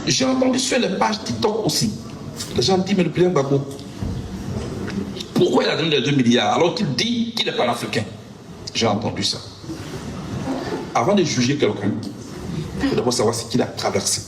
J'ai entendu sur les pages TikTok aussi. Les gens disent, mais le président Gbagbo, pourquoi il a donné les 2 milliards alors qu'il dit qu'il est panafricain? J'ai entendu ça. Avant de juger quelqu'un, il faut d'abord savoir ce qu'il a traversé.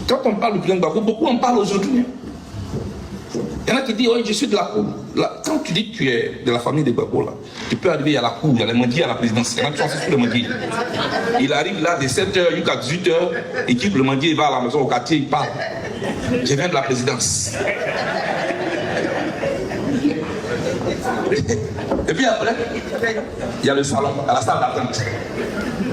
Quand on parle du président Gbagbo, beaucoup en parlent aujourd'hui. Il y en a qui disent, oui, je suis de la cour. Là, quand tu dis que tu es de la famille de Gbagbo, là, tu peux arriver à la cour, il y a les mendiers à la présidence. Il y en a qui sont assis sur le mendier. Il arrive là de 7h jusqu'à 18h, il quitte le mendier, il va à la maison au quartier, il parle. Je viens de la présidence. Et puis après, il y a le salon, à la salle d'attente.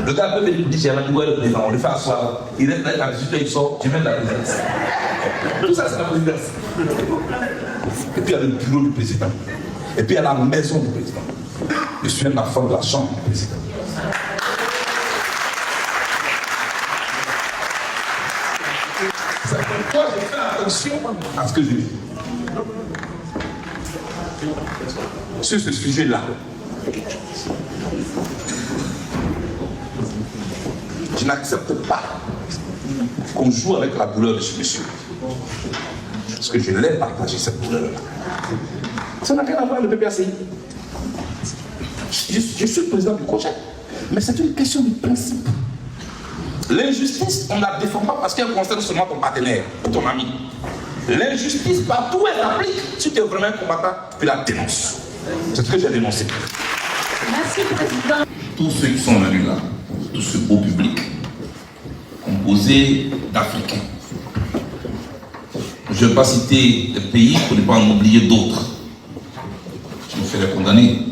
Le gars peut venir dire, j'ai la nouvelle président, on le fait asseoir. Il reste là à 18h, il sort, je viens de la présidence. Tout ça, c'est la présidence. Et puis il y a le bureau du président. Et puis il y a la maison du président. Je suis un enfant de la chambre du président. C'est pourquoi je fais attention à ce que je dis. Sur ce sujet-là, je n'accepte pas qu'on joue avec la douleur de ce monsieur. Parce que je l'ai partagé, cette douleur-là. Ça n'a rien à voir avec le PPACI. Je suis le président du projet. Mais c'est une question de principe. L'injustice, on ne la défend pas parce qu'elle concerne seulement ton partenaire, ton ami. L'injustice, partout où elle s'applique, si tu es vraiment un combattant, tu la dénonces. C'est ce que j'ai dénoncé. Merci, Président. Tous ceux qui sont venus là, tout ce beau public, composé d'Africains. Je ne vais pas citer les pays pour ne pas en oublier d'autres. Je me ferai condamner.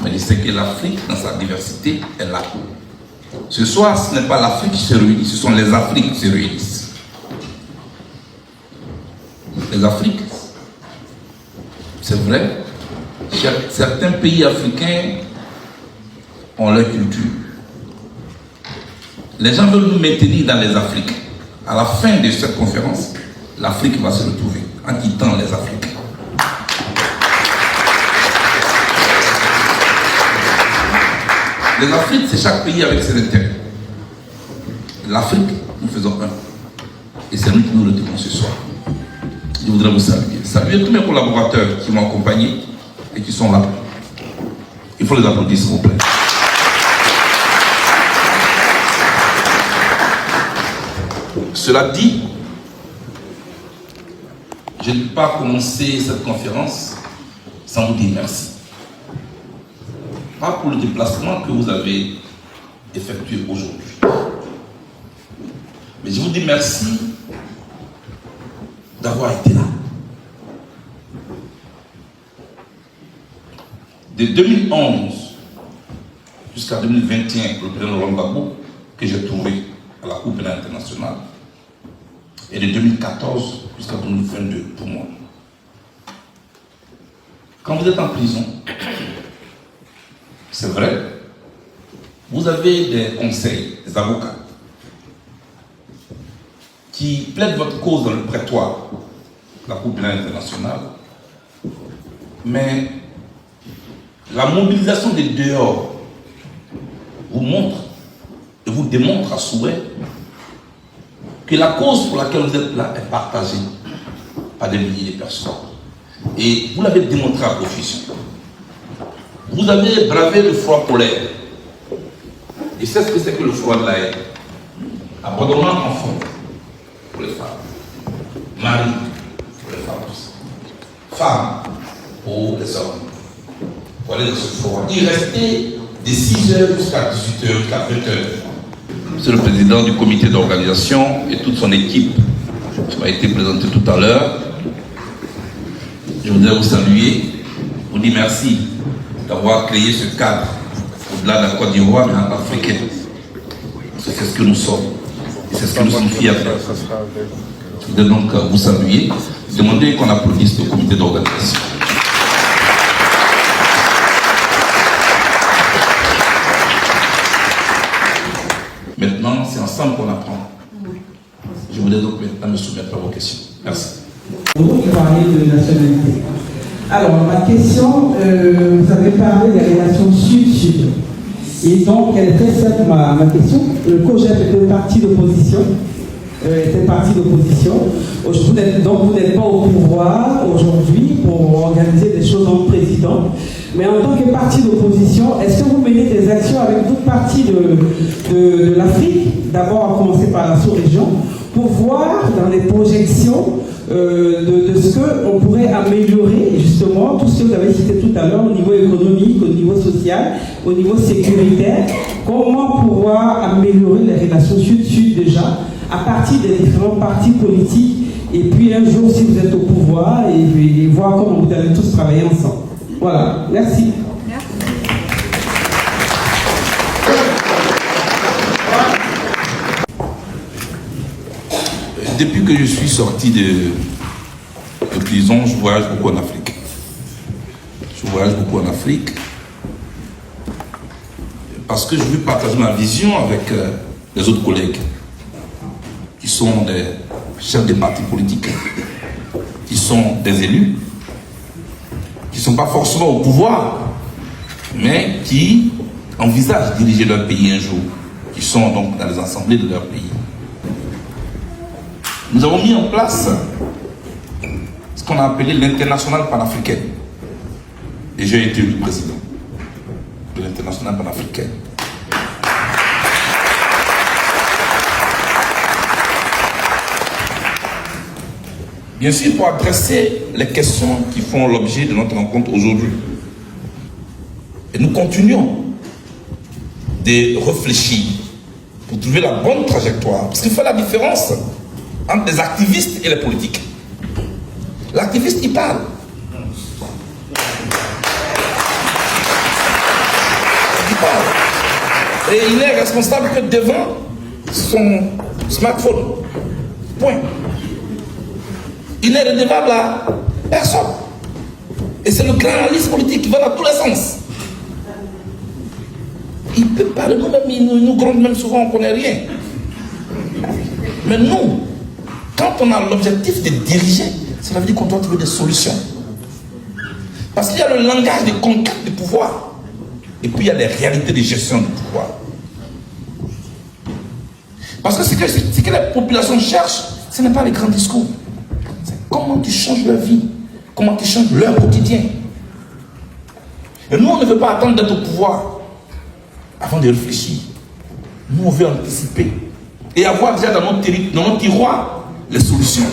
Mais je sais que l'Afrique, dans sa diversité, est là. Ce soir, ce n'est pas l'Afrique qui se réunit, ce sont les Afriques qui se réunissent. Les Afriques, c'est vrai, certains pays africains ont leur culture. Les gens veulent nous maintenir dans les Afriques. À la fin de cette conférence, l'Afrique va se retrouver en quittant les Africains. Les Afriques, c'est chaque pays avec ses intérêts. L'Afrique, nous faisons un. Et c'est nous qui nous retenons ce soir. Je voudrais vous saluer. Saluer tous mes collaborateurs qui m'ont accompagné et qui sont là. Il faut les applaudir, s'il vous plaît. Cela dit, je ne peux pas commencer cette conférence sans vous dire merci. Pas pour le déplacement que vous avez effectué aujourd'hui. Mais je vous dis merci d'avoir été là. De 2011 jusqu'à 2021, pour le président Laurent Gbagbo, que j'ai trouvé à la Cour pénale internationale, et de 2014 jusqu'à 2022 pour moi. Quand vous êtes en prison, c'est vrai, vous avez des conseils, des avocats, qui plaident votre cause dans le prétoire, la Cour pénale internationale, mais la mobilisation des dehors vous montre et vous démontre à souhait que la cause pour laquelle vous êtes là est partagée par des milliers de personnes. Et vous l'avez démontré à profusion. Vous avez bravé le froid polaire. Et c'est ce que c'est que le froid de la haine. Abandonnement enfant pour les femmes. Mari pour les femmes aussi. Femmes pour les hommes. Pour aller dans ce froid. Il restait de 6h jusqu'à 18h, jusqu'à 20h. Monsieur le président du comité d'organisation et toute son équipe qui m'a été présenté tout à l'heure, je voudrais vous saluer, vous dire merci d'avoir créé ce cadre au-delà de la Côte d'Ivoire, mais en africain. C'est ce que nous sommes. Et c'est ce que nous sommes fiers de faire. Je voudrais donc vous saluer, demander qu'on applaudisse le comité d'organisation. Maintenant, c'est ensemble qu'on apprend. Je voudrais donc maintenant me soumettre à vos questions. Merci. Vous parlez de nationalité. Alors, ma question, vous avez parlé des relations sud-sud. Et donc, elle est très simple, ma question. Le COJEP est un parti d'opposition. était parti d'opposition. Donc vous n'êtes pas au pouvoir aujourd'hui pour organiser des choses en président. Mais en tant que parti d'opposition, est-ce que vous menez des actions avec d'autres partis de l'Afrique, d'abord à commencer par la sous-région, pour voir dans les projections de ce qu'on pourrait améliorer justement tout ce que vous avez cité tout à l'heure au niveau économique, au niveau social, au niveau sécuritaire, comment pouvoir améliorer les relations sud-sud déjà à partir des différents partis politiques et puis un jour si vous êtes au pouvoir et voir comment vous allez tous travailler ensemble. Voilà, merci. Depuis que je suis sorti de prison, je voyage beaucoup en Afrique. Parce que je veux partager ma vision avec les autres collègues qui sont des chefs de partis politiques, qui sont des élus, qui ne sont pas forcément au pouvoir, mais qui envisagent de diriger leur pays un jour, qui sont donc dans les assemblées de leur pays. Nous avons mis en place ce qu'on a appelé l'internationale panafricaine. Et j'ai été élu président de l'internationale panafricaine. Bien sûr, pour adresser les questions qui font l'objet de notre rencontre aujourd'hui. Et nous continuons de réfléchir pour trouver la bonne trajectoire. Parce qu'il fait la différence entre les activistes et les politiques. L'activiste, il parle. Il parle. Et il n'est responsable que devant son smartphone. Point. Il n'est redevable à personne. Et c'est le grand analyste politique qui va dans tous les sens. Il peut parler nous-mêmes, nous gronde même souvent, on ne connaît rien. Mais nous, quand on a l'objectif de diriger, cela veut dire qu'on doit trouver des solutions. Parce qu'il y a le langage de conquête du pouvoir. Et puis il y a les réalités de gestion du pouvoir. Parce que ce que les populations cherchent, ce n'est pas les grands discours. C'est comment tu changes leur vie, comment tu changes leur quotidien. Et nous, on ne veut pas attendre d'être au pouvoir avant de réfléchir. Nous, on veut anticiper et avoir déjà dans notre tiroir les solutions.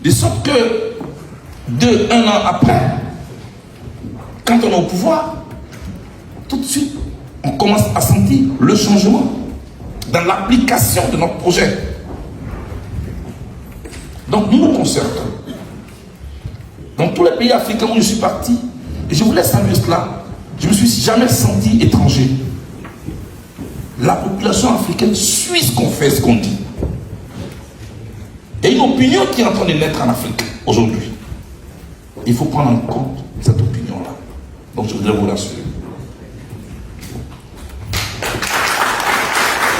De sorte que, un an après, quand on est au pouvoir, tout de suite, on commence à sentir le changement dans l'application de notre projet. Donc nous nous concertons. Dans tous les pays africains où je suis parti, et je voulais saluer cela, je ne me suis jamais senti étranger. La population africaine suit ce qu'on fait, ce qu'on dit. Il y a une opinion qui est en train de naître en Afrique aujourd'hui. Il faut prendre en compte cette opinion-là. Donc je voudrais vous rassurer.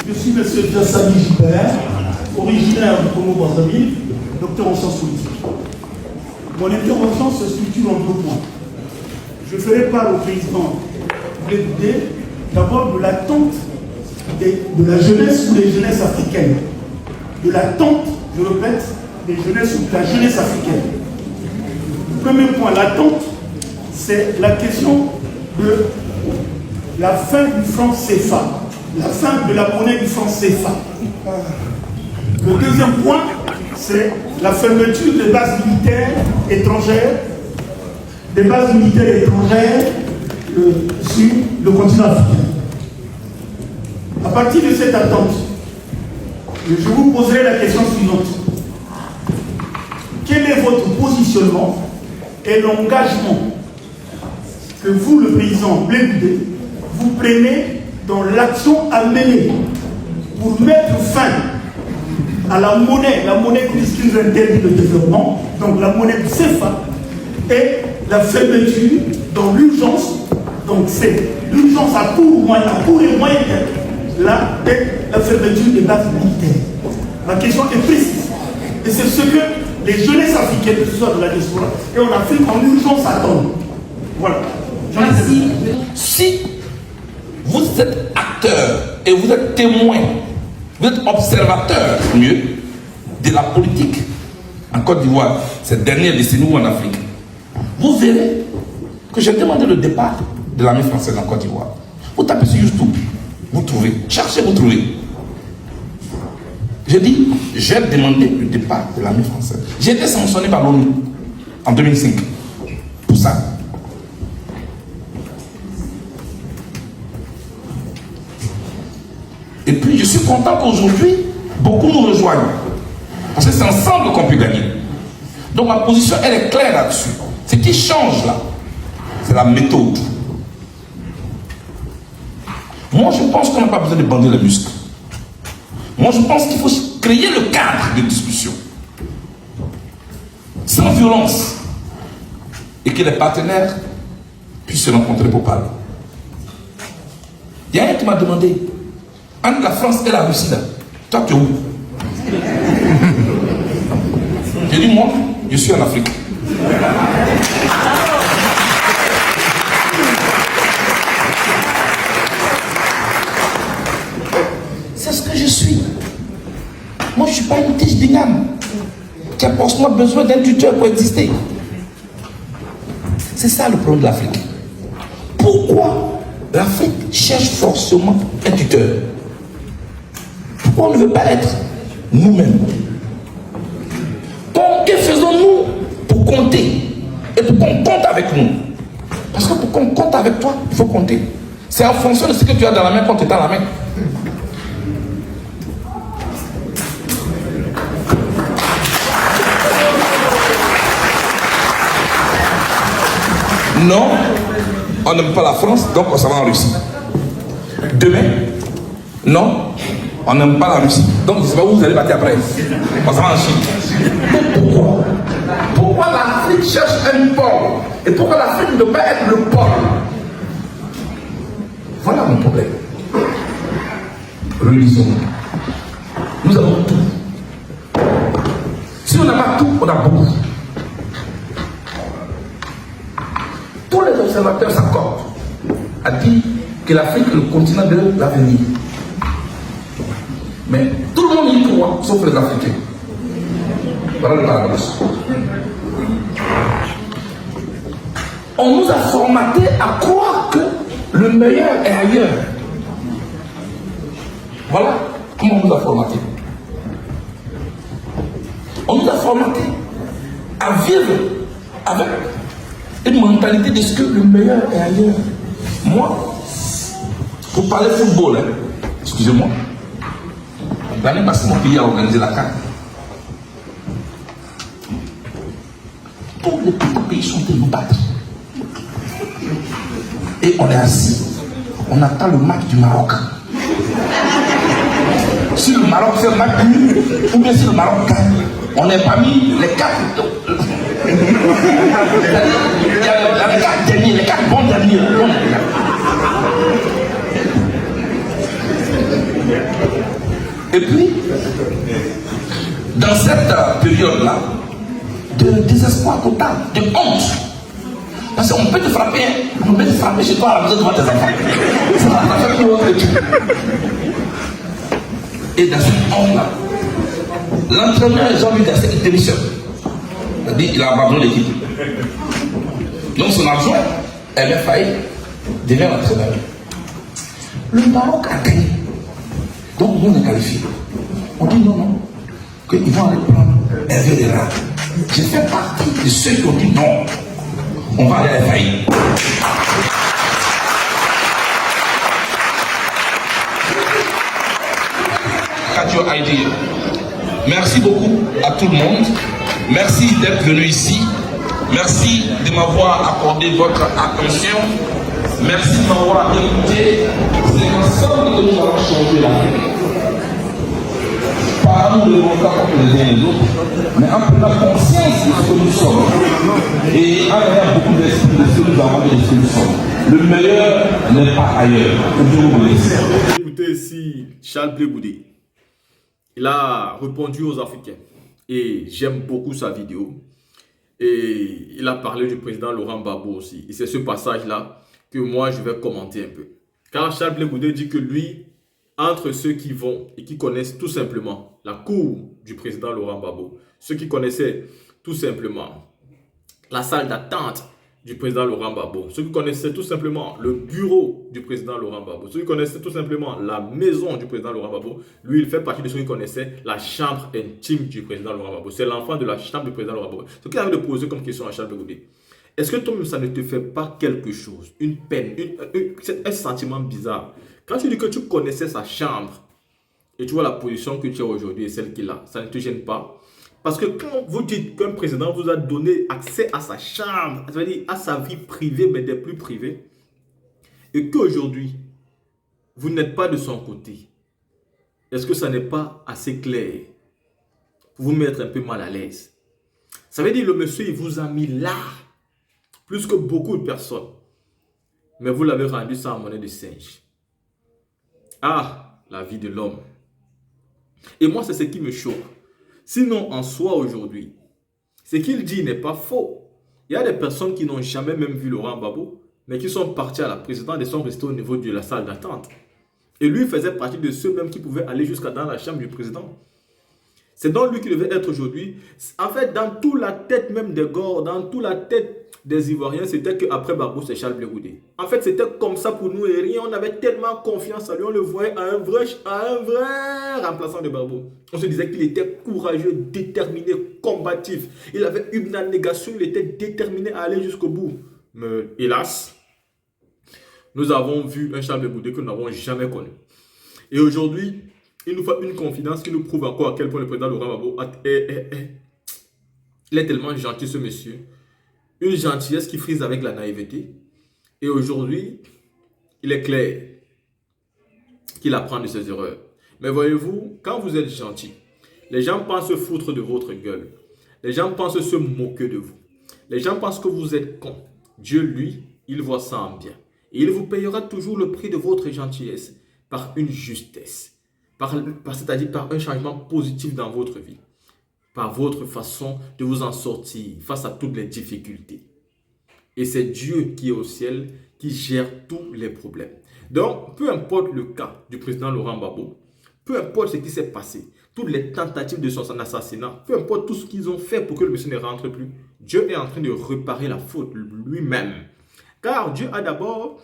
Je suis M. Diassami Gilbert, originaire du Congo-Brazzaville, docteur en sciences politiques. Mon intervention se structure en 2 points. Je ferai part au président Blé d'abord de l'attente de la jeunesse ou des jeunesses africaines. De l'attente, je répète, des jeunesses ou de la jeunesse africaine. Premier point, l'attente, c'est la question de la fin du franc CFA, la fin de la monnaie du franc CFA. Le deuxième point, c'est la fermeture des bases militaires étrangères, sur le continent africain. À partir de cette attente, je vous poserai la question suivante. Quel est votre positionnement et l'engagement que vous, le président Blé Goudé, vous prenez dans l'action à mener pour mettre fin à la monnaie qui nous interdit le développement, donc la monnaie du CFA, et la fermeture dans l'urgence, donc c'est l'urgence à court et moyen terme, la fermeture des bases militaires. Ma question est précise. Et c'est ce que les jeunesses africaines, que ce soit de la diaspora et en Afrique, en urgence attendent. Voilà. Merci. Si vous êtes acteur et vous êtes témoin, vous êtes observateur, mieux, la politique en Côte d'Ivoire, cette dernière décennie ou en Afrique, vous verrez que j'ai demandé le départ de l'armée française en Côte d'Ivoire. Vous tapez sur YouTube, vous trouvez. Cherchez, vous trouvez. J'ai dit, j'ai demandé le départ de l'armée française. J'ai été sanctionné par l'ONU en 2005 pour ça. Et puis je suis content qu'aujourd'hui, beaucoup nous rejoignent. Parce que c'est ensemble qu'on peut gagner. Donc ma position, elle est claire là-dessus. Ce qui change là, c'est la méthode. Moi, je pense qu'on n'a pas besoin de bander les muscles. Moi, je pense qu'il faut créer le cadre de discussion. Sans violence. Et que les partenaires puissent se rencontrer pour parler. Il y a un qui m'a demandé, entre la France et la Russie, là, toi, tu es où? J'ai dit, moi, je suis en Afrique. C'est ce que je suis. Moi, je ne suis pas une tige d'igname qui a forcément besoin d'un tuteur pour exister. C'est ça le problème de l'Afrique. Pourquoi l'Afrique cherche forcément un tuteur? Pourquoi on ne veut pas être nous-mêmes? Que faisons-nous pour compter? Et pour qu'on compte avec nous? Parce que pour qu'on compte avec toi, il faut compter. C'est en fonction de ce que tu as dans la main quand tu es dans la main. Non, on n'aime pas la France, donc on s'en va en Russie. Demain, non, on n'aime pas la Russie, donc je ne sais pas où vous allez partir après. On s'en va en Chine. Mais pourquoi? Pourquoi l'Afrique cherche un pôle? Et pourquoi l'Afrique ne doit pas être le pôle? Voilà mon problème. Relisons. Nous avons tout. Si on n'a pas tout, on a beaucoup. Tous les observateurs s'accordent à dire que l'Afrique est le continent de l'avenir. Mais tout le monde y croit, sauf les Africains. Voilà le paradoxe. On nous a formatés à croire que le meilleur est ailleurs. Voilà comment on nous a formatés. On nous a formatés à vivre avec une mentalité de ce que le meilleur est ailleurs. Moi, pour parler football, hein, excusez-moi, l'année passée, mon pays a organisé la CAN. Tous les petits pays sont venus nous battre. Et on est assis, on attend le match du Maroc. Si le Maroc fait un match nul, ou bien si le Maroc gagne, on n'est pas mis les quatre. Il y a les quatre derniers, les quatre bons derniers. Et puis, dans cette période-là, de désespoir total, de honte, parce qu'on peut te frapper, on peut te frapper chez toi à la maison devant tes enfants. Ça va faire plus haut que tout. Et dans cette honte-là, l'entraîneur Jean-Louis Gasset il démissionne. C'est-à-dire qu'il a abandonné l'équipe. Donc son argent, elle a failli devient l'entraîneur. Le Maroc a gagné. Donc nous on est qualifiés. On dit non, qu'ils vont aller prendre Hervé Renard. J'ai fait partie de ceux qui ont dit non. On va aller à faillir. Merci beaucoup à tout le monde. Merci d'être venu ici. Merci de m'avoir accordé votre attention. Merci de m'avoir écouté. C'est ensemble que nous allons changer l'Afrique. Pas nous ne pas contre les uns et les autres, mais en prenant conscience de ce que nous sommes. Et en ayant beaucoup d'esprit de ce que nous avons et de ce que nous sommes. Le meilleur n'est pas ailleurs. Je vous remercie. Écoutez ici Charles Blé Goudé. Il a répondu aux Africains. Et j'aime beaucoup sa vidéo. Et il a parlé du président Laurent Gbagbo aussi. Et c'est ce passage-là que moi je vais commenter un peu. Car Charles Blé Goudé dit que lui, entre ceux qui vont et qui connaissent tout simplement la cour du président Laurent Gbagbo, ceux qui connaissaient tout simplement la salle d'attente du président Laurent Gbagbo, ceux qui connaissaient tout simplement le bureau du président Laurent Gbagbo, ceux qui connaissaient tout simplement la maison du président Laurent Gbagbo, lui, il fait partie de ceux qui connaissaient la chambre intime du président Laurent Gbagbo. C'est l'enfant de la chambre du président Laurent Gbagbo. Ce qu'il avait de poser comme question à Charles Blé Goudé, est-ce que toi-même, ça ne te fait pas quelque chose, une peine, un sentiment bizarre? Quand tu dis que tu connaissais sa chambre et tu vois la position que tu as aujourd'hui et celle qu'il a, ça ne te gêne pas? Parce que quand vous dites qu'un président vous a donné accès à sa chambre, c'est-à-dire à sa vie privée, mais des plus privées, et qu'aujourd'hui, vous n'êtes pas de son côté, est-ce que ça n'est pas assez clair pour vous mettre un peu mal à l'aise? Ça veut dire que le monsieur, il vous a mis là, plus que beaucoup de personnes, mais vous l'avez rendu ça en monnaie de singe. Ah, la vie de l'homme. Et moi, c'est ce qui me choque. Sinon, en soi, aujourd'hui, ce qu'il dit n'est pas faux. Il y a des personnes qui n'ont jamais même vu Laurent Gbagbo, mais qui sont partis à la présidence et sont restés au niveau de la salle d'attente. Et lui faisait partie de ceux-mêmes qui pouvaient aller jusqu'à dans la chambre du président. C'est donc lui qui devait être aujourd'hui. En fait, dans toute la tête même des Gors, dans toute la tête des Ivoiriens, c'était qu'après Gbagbo, c'est Charles Blé Goudé. En fait, c'était comme ça pour nous et rien. On avait tellement confiance en lui. On le voyait à un vrai remplaçant de Gbagbo. On se disait qu'il était courageux, déterminé, combatif. Il avait une abnégation, il était déterminé à aller jusqu'au bout. Mais hélas, nous avons vu un Charles Blé Goudé que nous n'avons jamais connu. Et aujourd'hui, il nous fait une confidence qui nous prouve encore à quel point le président Laurent Gbagbo il est tellement gentil, ce monsieur. Une gentillesse qui frise avec la naïveté. Et aujourd'hui, il est clair qu'il apprend de ses erreurs. Mais voyez-vous, quand vous êtes gentil, les gens pensent se foutre de votre gueule. Les gens pensent se moquer de vous. Les gens pensent que vous êtes con. Dieu, lui, il voit ça en bien. Et il vous payera toujours le prix de votre gentillesse par une justesse. C'est-à-dire par un changement positif dans votre vie, par votre façon de vous en sortir face à toutes les difficultés. Et c'est Dieu qui est au ciel, qui gère tous les problèmes. Donc, peu importe le cas du président Laurent Gbagbo, peu importe ce qui s'est passé, toutes les tentatives de son assassinat, peu importe tout ce qu'ils ont fait pour que le monsieur ne rentre plus, Dieu est en train de réparer la faute lui-même. Car Dieu a d'abord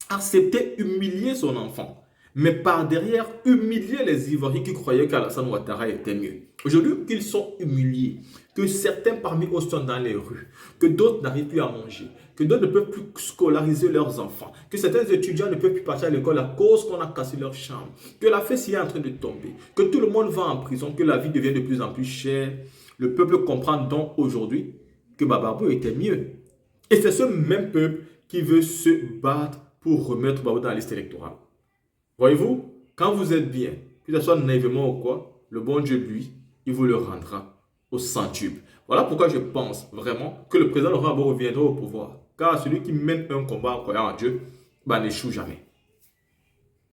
accepté humilier son enfant, mais par derrière, humilier les Ivoiriens qui croyaient qu'Alassane Ouattara était mieux. Aujourd'hui, qu'ils sont humiliés, que certains parmi eux sont dans les rues, que d'autres n'arrivent plus à manger, que d'autres ne peuvent plus scolariser leurs enfants, que certains étudiants ne peuvent plus partir à l'école à cause qu'on a cassé leur chambre, que la fesse est en train de tomber, que tout le monde va en prison, que la vie devient de plus en plus chère. Le peuple comprend donc aujourd'hui que Gbagbo était mieux. Et c'est ce même peuple qui veut se battre pour remettre Gbagbo dans la liste électorale. Voyez-vous, quand vous êtes bien, que ce soit naïvement ou quoi, le bon Dieu, lui, il vous le rendra au centuple. Voilà pourquoi je pense vraiment que le président Laurent Gbagbo reviendra au pouvoir. Car celui qui mène un combat en croyant en Dieu, n'échoue jamais.